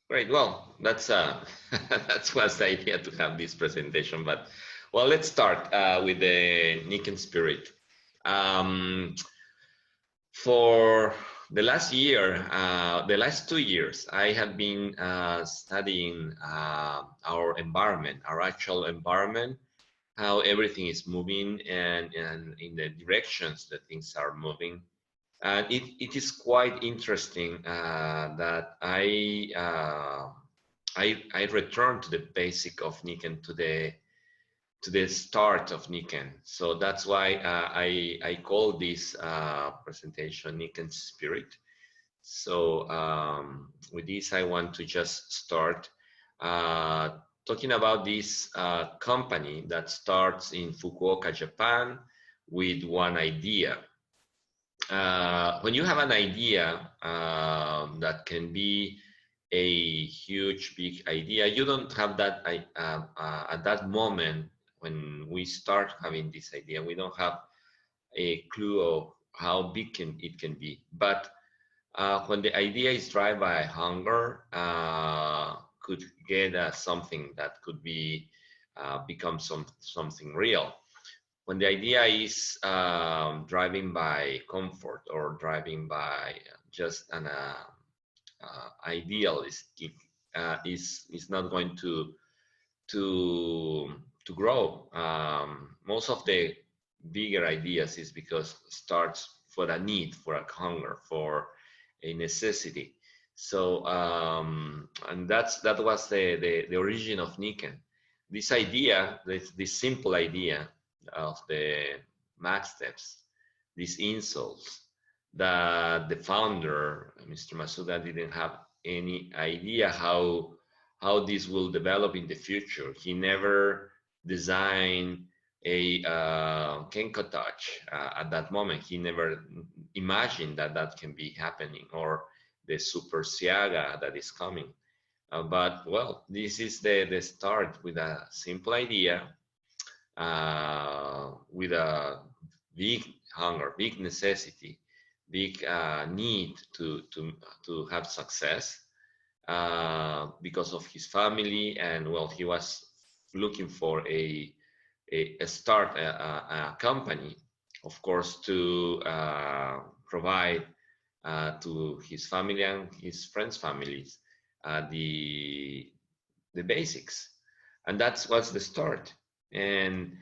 Great. Well, that's that's what's the idea to have this presentation. But well, let's start with the Niken spirit. Um, for the last year, the last 2 years, I have been studying our environment, our actual environment, how everything is moving, and in the directions that things are moving. And it is quite interesting that I return to the basic of Niken, to the start of Niken. So that's why I call this presentation Niken Spirit. So with this, I want to just start uh, talking about this company that starts in Fukuoka, Japan, with one idea. When you have an idea that can be a huge, big idea, you don't have that at that moment when we start having this idea. We don't have a clue of how big it can be. But when the idea is driven by hunger, could get something that could be become something real. When the idea is driving by comfort or driving by just an idealistic, is not going to to grow. Most of the bigger ideas is because starts for a need, for a hunger, for a necessity. So and that was the origin of Niken. This idea, this simple idea of the max steps, these insults, that the founder, Mr. Masuda, didn't have any idea how this will develop in the future. He never designed a Kenko touch at that moment. He never imagined that that can be happening, or the Super Siaga that is coming. But well, this is the start with a simple idea, with a big hunger, big necessity, big need to have success because of his family. And well, he was looking for a start a company, of course, to provide to his family and his friends' families the basics, and that's what's the start. And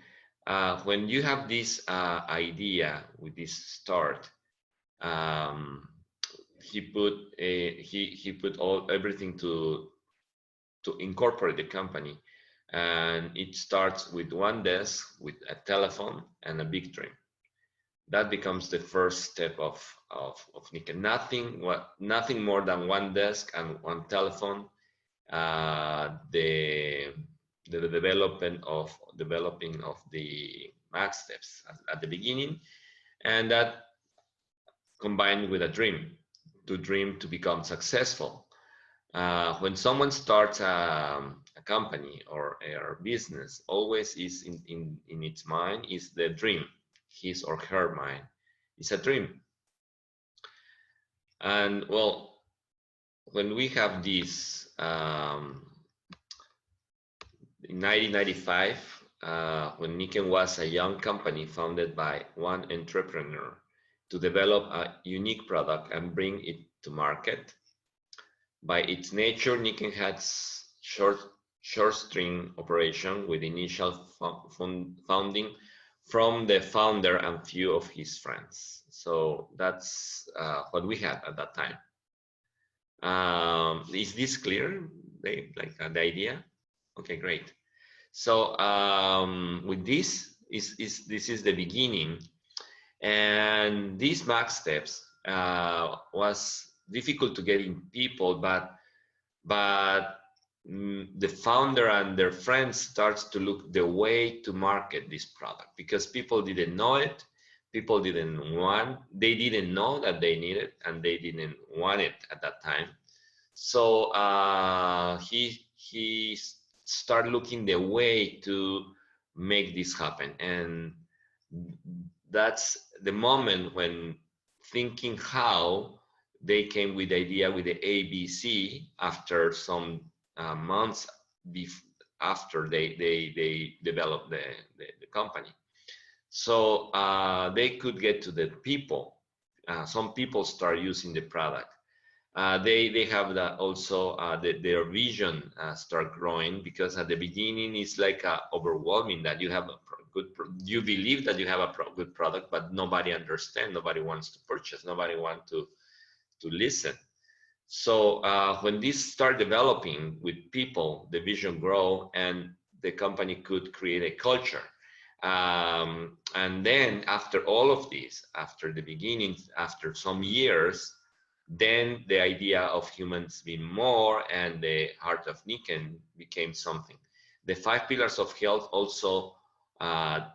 when you have this idea with this start, um, he put all everything to incorporate the company, and it starts with one desk, with a telephone and a big dream. That becomes the first step of Niken. Nothing more than one desk and one telephone. The developing of the max steps at the beginning, and that combined with a dream, to dream to become successful. When someone starts a company or a business, always is in its mind is the dream. His or her mind is a dream. And well, when we have this in 1995, when Niken was a young company founded by one entrepreneur to develop a unique product and bring it to market. By its nature, Niken had short string operation with initial founding from the founder and few of his friends. So that's what we had at that time. Is this clear? The idea? Okay, great. So with this this is the beginning, and these max steps was difficult to get in people, but the founder and their friends starts to look the way to market this product, because people didn't know it, people they didn't know that they need it, and they didn't want it at that time. So he started looking the way to make this happen, and that's the moment when thinking how they came with the idea with the ABC after some months after they developed the company. So they could get to the people. Some people start using the product. They have that also their vision start growing, because at the beginning it's like overwhelming that you have a you believe that you have a good product, but nobody understands, nobody wants to purchase, nobody wants to listen. So when this start developing with people, the vision grow, and the company could create a culture. And then after all of this, after the beginning, after some years, then the idea of humans being more and the heart of Nikken became something. The 5 pillars of health also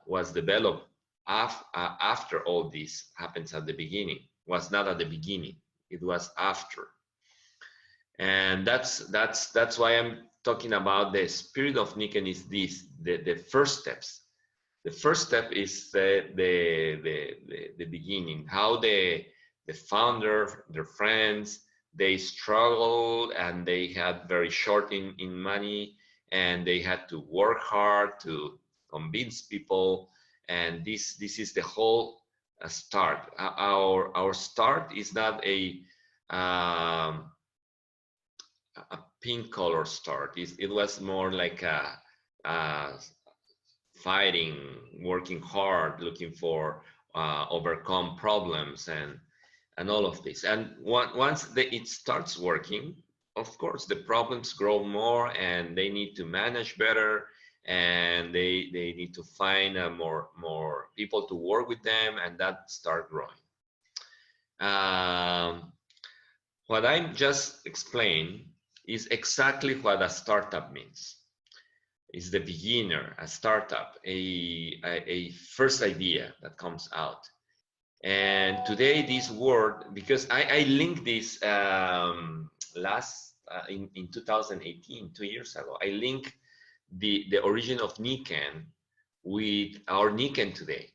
was developed after all this happens at the beginning. Was not at the beginning, it was after. And that's why I'm talking about the spirit of Nikken is this, the first steps. The first step is the beginning, how the founder, their friends, they struggled and they had very short in money, and they had to work hard to convince people. And this is the whole start. Our start is not a pink color start. It was more like a fighting, working hard, looking for overcome problems and all of this. And once it starts working, of course, the problems grow more, and they need to manage better, and they need to find more people to work with them, and that start growing. What I just explained is exactly what a startup means. Is the beginner, a startup, a first idea that comes out. And today this word, because I linked this in 2018, 2 years ago, I linked the origin of Nikken with our Nikken today.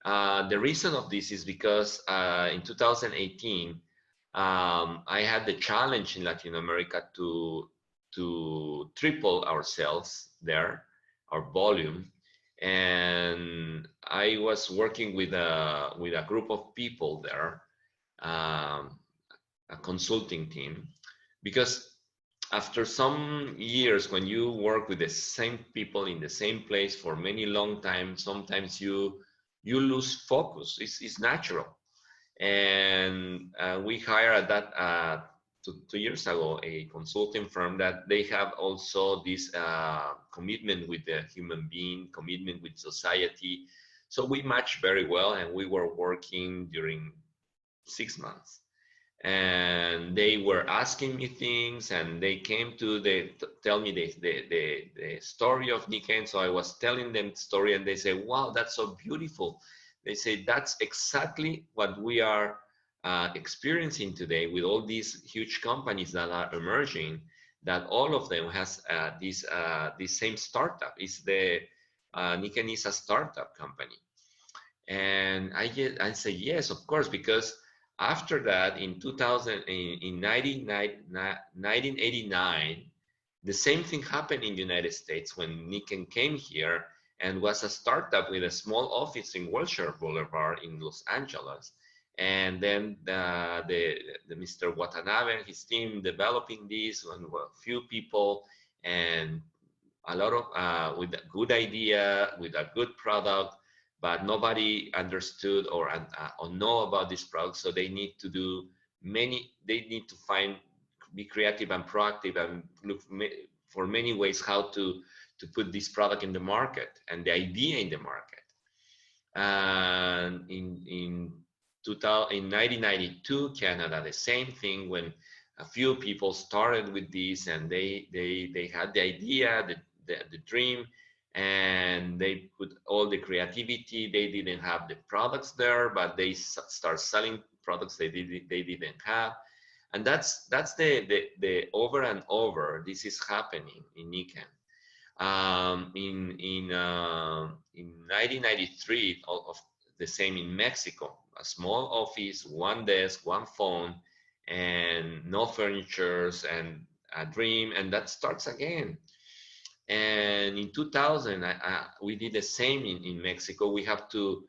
The reason of this is because in 2018, I had the challenge in Latin America to triple our sales there, our volume. And I was working with a group of people there, a consulting team, because after some years, when you work with the same people in the same place for many long time, sometimes you lose focus. It's natural. And we hired at that 2 years ago a consulting firm that they have also this commitment with the human being, commitment with society. So we matched very well, and we were working during 6 months. And they were asking me things, and they came to tell me the story of Nikken. So I was telling them the story, and they say, "Wow, that's so beautiful." They say, "That's exactly what we are experiencing today with all these huge companies that are emerging, that all of them has this same startup. Nikken is a startup company." And I say, yes, of course, because after that, in 1989, the same thing happened in the United States when Nikken came here and was a startup with a small office in Wilshire Boulevard in Los Angeles. And then the Mr. Watanabe and his team developing this, and a few people, and a lot of with a good idea, with a good product, but nobody understood or know about this product. So they need to do they need to be creative and proactive and look for many ways how to put this product in the market and the idea in the market. And in 1992, Canada, the same thing, when a few people started with this, and they had the idea, the dream, and they put all the creativity. They didn't have the products there, but they start selling products they didn't have. And that's the over and over. This is happening in Nikken. In 1993, of the same in Mexico, a small office, one desk, one phone, and no furnitures and a dream, and that starts again. And in 2000, we did the same in Mexico. We have to,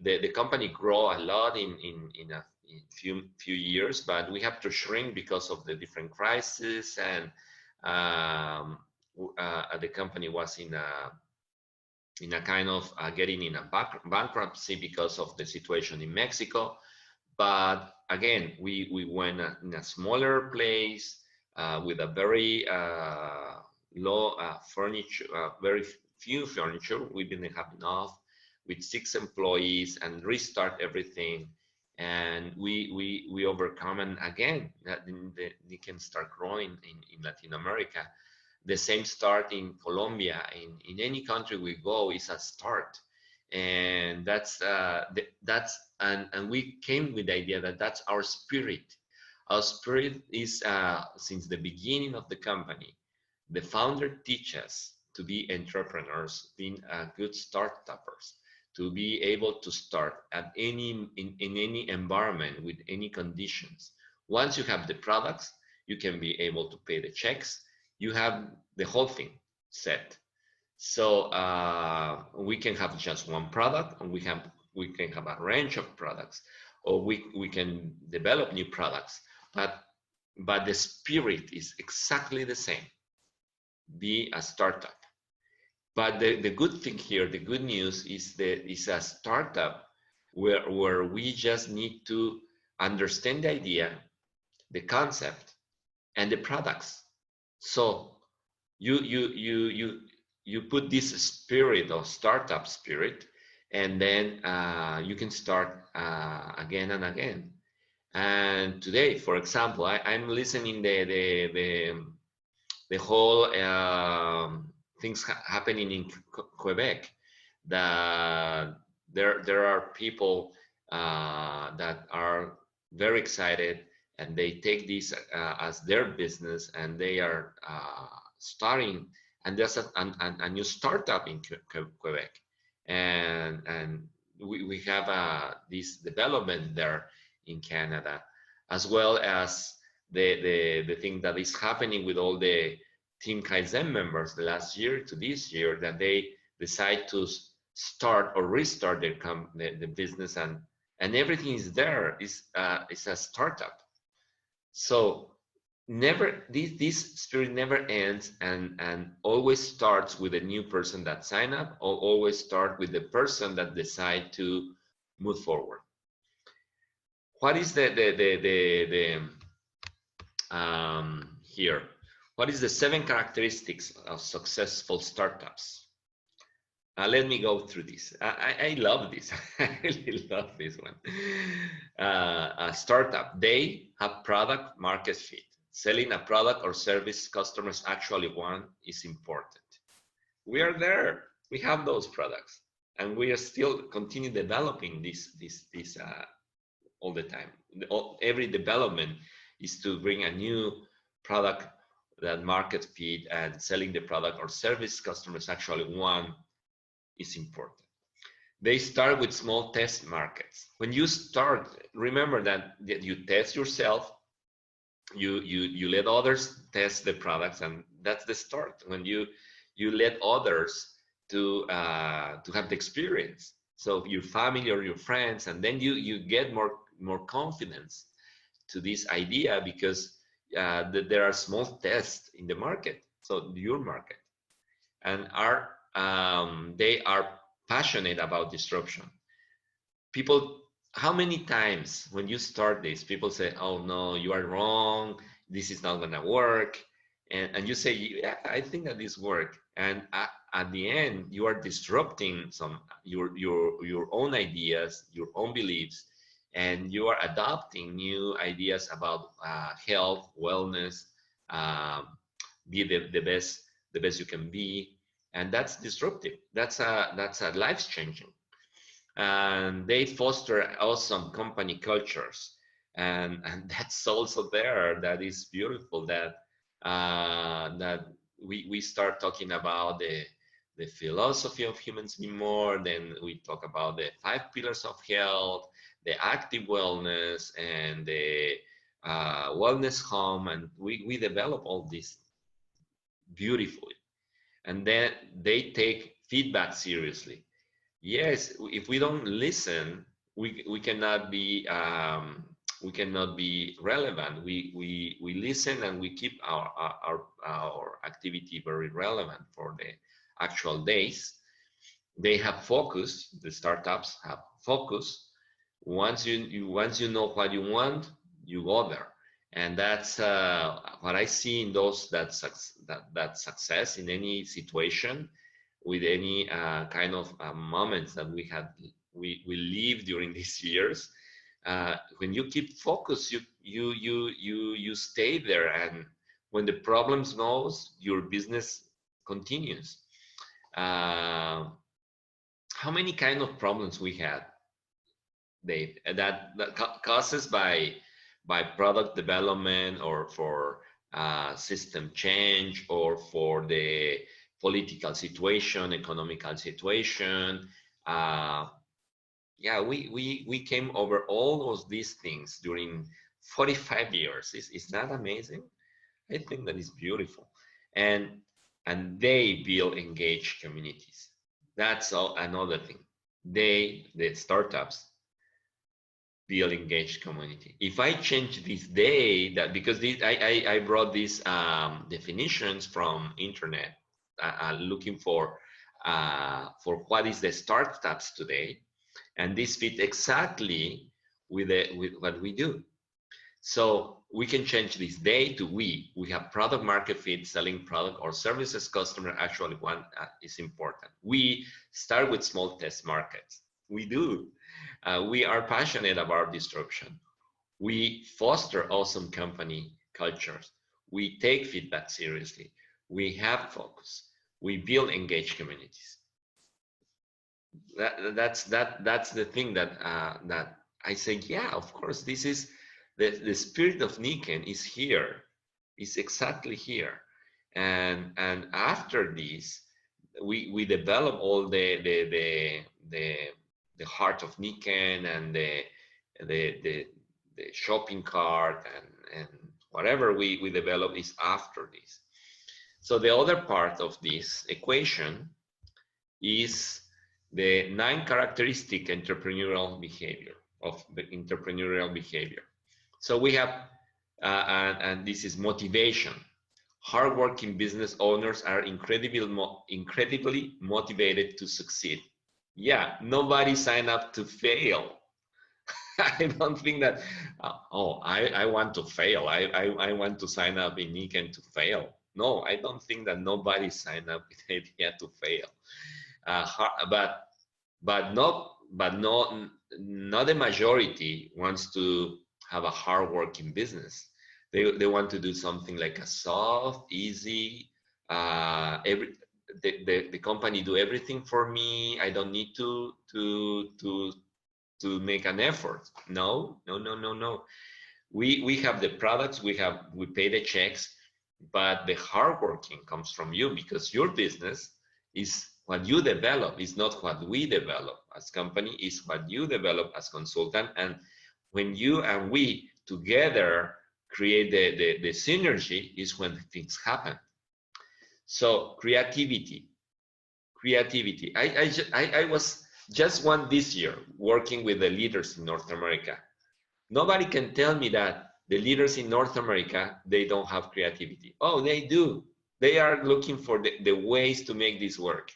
the company grow a lot in a few years, but we have to shrink because of the different crises, and the company was in a kind of getting in a bankruptcy because of the situation in Mexico. But again, we went in a smaller place with a very low furniture, very few furniture. We didn't have enough, with 6 employees, and restart everything. And we overcome, and again, they can start growing in Latin America. The same start in Colombia. In any country we go is a start, and and we came with the idea that that's our spirit. Our spirit is since the beginning of the company. The founder teaches to be entrepreneurs, being good startups, to be able to start at in any environment with any conditions. Once you have the products, you can be able to pay the checks. You have the whole thing set. So we can have just one product, and we can have a range of products, or we can develop new products. But the spirit is exactly the same. Be a startup. But the good thing here, the good news is that it's a startup where we just need to understand the idea, the concept, and the products. So you put this spirit of startup spirit, and then you can start again and again. And today, for example, I'm listening the whole things happening in Quebec. That there are people that are very excited, and they take this as their business, and they are starting, and there's a new startup in Quebec, and we have this development there in Canada, as well as the thing that is happening with all the Team Kaizen members the last year to this year, that they decide to start or restart the business, and everything is there. It's a startup. So never this spirit never ends, and always starts with a new person that sign up, or always start with the person that decide to move forward. What is the here? What is the 7 characteristics of successful startups? Let me go through this. I love this. I really love this one. A startup, they have product market fit. Selling a product or service customers actually want is important. We are there. We have those products, and we are still continue developing this all the time. Every development is to bring a new product that market fit, and selling the product or service customers actually want is important. They start with small test markets. When you start, remember that you test yourself, you let others test the products, and that's the start. When you let others to have the experience, so your family or your friends, and then you get more confidence to this idea, because there are small tests in the market, so your market, and they are passionate about disruption. People, how many times when you start this, people say, oh no, you are wrong, this is not gonna work, and you say, yeah, I think that this work, and at the end you are disrupting your own ideas, your own beliefs, and you are adopting new ideas about health, wellness, be the best you can be, and that's disruptive. That's a life changing. And they foster awesome company cultures, and that's also there. That is beautiful. That we start talking about the philosophy of Humans Be More. Then we talk about the 5 pillars of health, the active wellness, and wellness home, and we develop all this beautifully. And then they take feedback seriously. Yes, if we don't listen, we cannot be we cannot be relevant. We listen and we keep our activity very relevant for the actual days. They have focus. The startups have focus. Once you know what you want, you go there, and that's what I see in those that success in any situation, with any kind of moments that we live during these years. When you keep focus, you stay there, and when the problems goes, your business continues. How many kind of problems we had, Dave, that causes by product development, or for system change, or for the political situation, economical situation. Yeah, we came over all of these things during 45 years. Is that amazing? I think that is beautiful. And they build engaged communities. That's another thing. The startups, build engaged community. If I change this day, that because I brought these definitions from internet, looking for what is the startups today, and this fit exactly with what we do. So we can change this day to we. We have product market fit, selling product or services customer actually want is important. We start with small test markets. We do. We are passionate about disruption. We foster awesome company cultures. We take feedback seriously. We have focus. We build engaged communities. That's the thing that that I say. Yeah, of course, this is the spirit of Nikken is here. Is exactly here, and after this, we develop all the heart of Nikken, and the shopping cart, and whatever we develop is after this. So the other part of this equation is the 9 characteristic entrepreneurial behavior of the entrepreneurial behavior. So we have, and this is motivation. Hardworking business owners are incredibly motivated to succeed. Yeah, nobody signed up to fail. I don't think that, I want to fail. I want to sign up in Nikken to fail. No, I don't think that nobody signed up with the idea to fail. But not the majority wants to have a hard-working business. They want to do something like a soft, easy, the company do everything for me. I don't need to make an effort. No. We have the products, we pay the checks, but the hard working comes from you, because your business is what you develop, is not what we develop as company, is what you develop as consultant. And when you and we together create the synergy is when things happen. So creativity. I was just this year working with the leaders in North America. Nobody can tell me that the leaders in North America, they don't have creativity. Oh, they do. They are looking for the ways to make this work.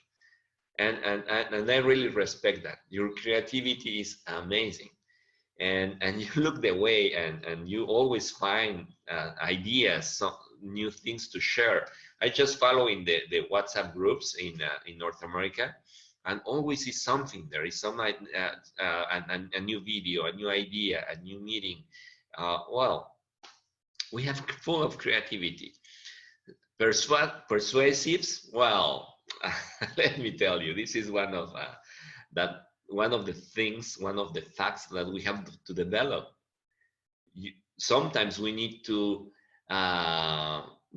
And I really respect that. Your creativity is amazing. And you look the way, and you always find ideas, some new things to share. I just follow in the WhatsApp groups in North America, and always is something. There is some a new video, a new idea, a new meeting. Well, we have full of creativity. Persuasives. Well, let me tell you, this is one of the things, one of the facts that we have to develop. Sometimes we need to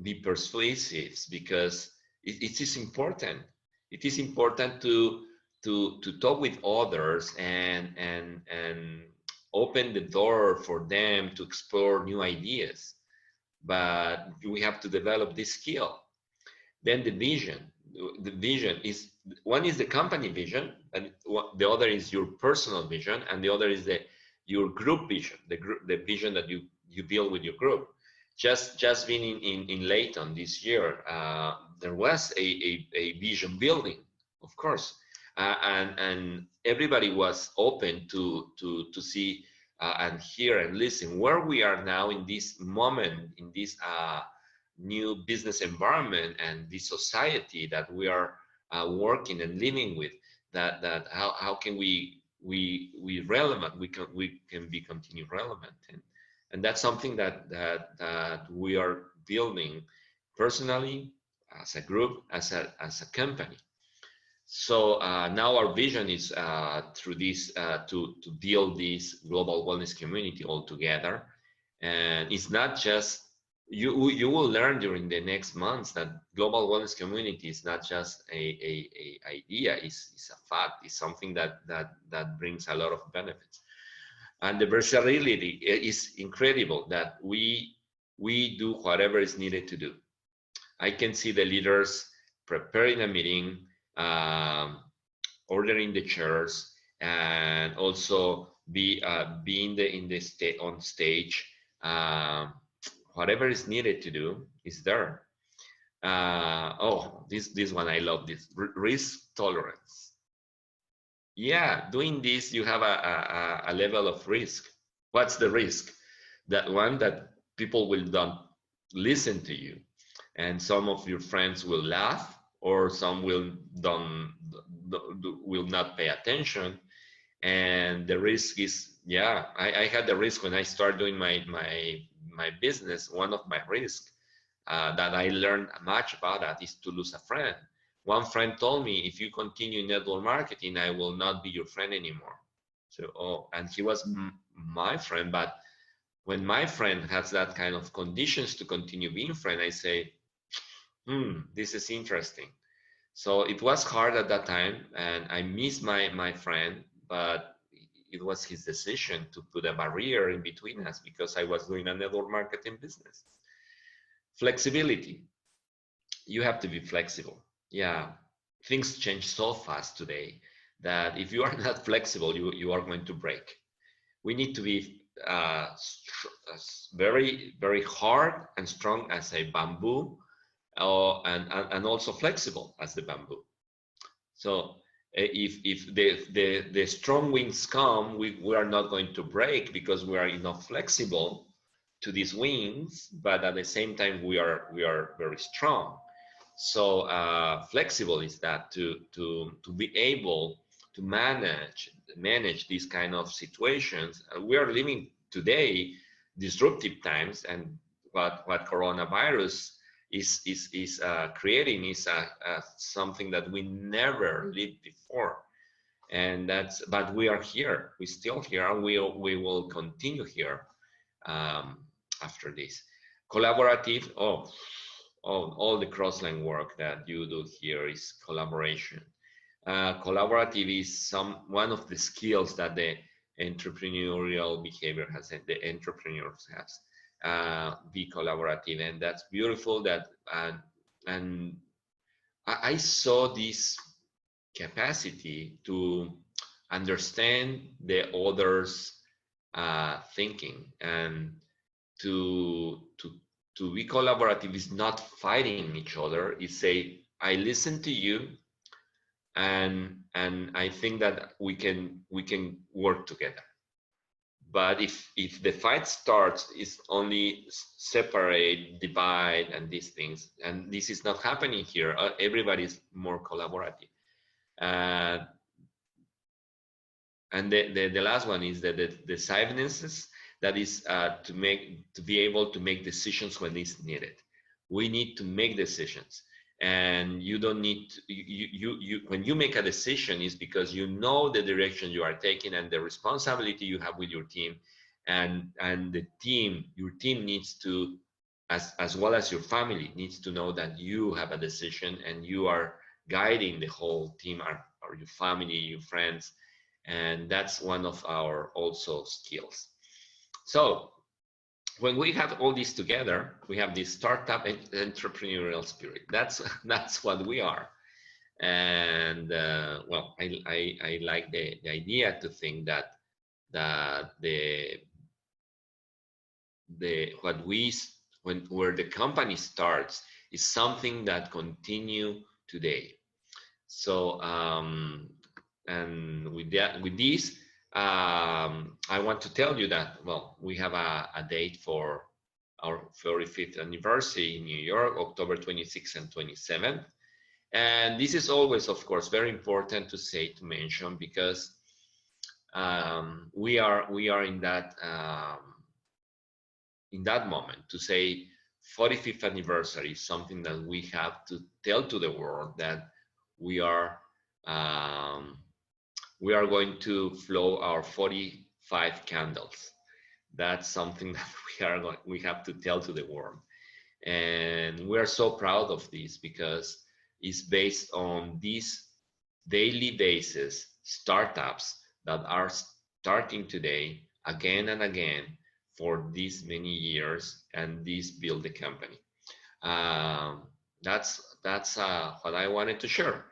be persuasive, because it is important. It is important to talk with others and open the door for them to explore new ideas. But we have to develop this skill. Then the vision. The vision is, one is the company vision, and the other is your personal vision, and the other is your group vision, the vision that you build with your group. Just being in Layton this year, there was a vision building, of course, and everybody was open to see and hear and listen where we are now in this moment, in this new business environment and this society that we are working and living with. That how can we relevant? We can be continue relevant, and that's something that we are building personally, as a group, as a company. So now our vision is through this to build this global wellness community all together. And it's not just, you will learn during the next months that global wellness community is not just a idea, it's a fact, it's something that brings a lot of benefits. And the versatility is incredible, that we do whatever is needed to do. I can see the leaders preparing a meeting, ordering the chairs, and also being on stage. Whatever is needed to do is there. Oh, this one, I love this. Risk tolerance. Yeah, doing this, you have a level of risk. What's the risk? That one, that people will not listen to you, and some of your friends will laugh, or some will not pay attention. And the risk is, yeah, I had the risk when I started doing my business. One of my risks that I learned much about that is to lose a friend. One friend told me, if you continue network marketing, I will not be your friend anymore. So, oh, and he was my friend, but when my friend has that kind of conditions to continue being friend, I say, this is interesting. So it was hard at that time, and I missed my friend, but it was his decision to put a barrier in between us because I was doing a network marketing business. Flexibility. You have to be flexible. Yeah, things change so fast today that if you are not flexible, you are going to break. We need to be very, very hard and strong as a bamboo, and also flexible as the bamboo. So if the strong winds come, we are not going to break because we are enough flexible to these winds, but at the same time we are very strong. So flexible is that to be able to manage these kind of situations. We are living today disruptive times, and what coronavirus is creating is something that we never lived before. And but we are here, we're still here, and we will continue here after this. Collaborative, all the cross-line work that you do here is collaboration. Collaborative is one of the skills that the entrepreneurial behavior has, the entrepreneurs has. Be collaborative, and that's beautiful. That and I saw this capacity to understand the others' thinking, and to be collaborative is not fighting each other. It's I listen to you, and I think that we can work together. But if the fight starts, it's only separate, divide, and these things, and this is not happening here. Everybody's more collaborative. And the last one is the decisiveness, that is to be able to make decisions when it's needed. We need to make decisions, and you don't need to, you when you make a decision is because you know the direction you are taking and the responsibility you have with your team, and your team needs to, as well as your family, needs to know that you have a decision and you are guiding the whole team, or your family, your friends, and that's one of our also skills. So when we have all this together, we have this startup and entrepreneurial spirit. That's what we are. And well, I like the idea to think that the what we when where the company starts is something that continue today. So and with this, I want to tell you that, well, we have a date for our 45th anniversary in New York, October 26th and 27th. And this is always, of course, very important to say, to mention, because we are in that moment to say 45th anniversary is something that we have to tell to the world that we are um, we are going to flow our 45 candles. That's something that we have to tell to the world, and we are so proud of this because it's based on these daily basis startups that are starting today again and again for these many years, and this build the company. Um, that's what I wanted to share.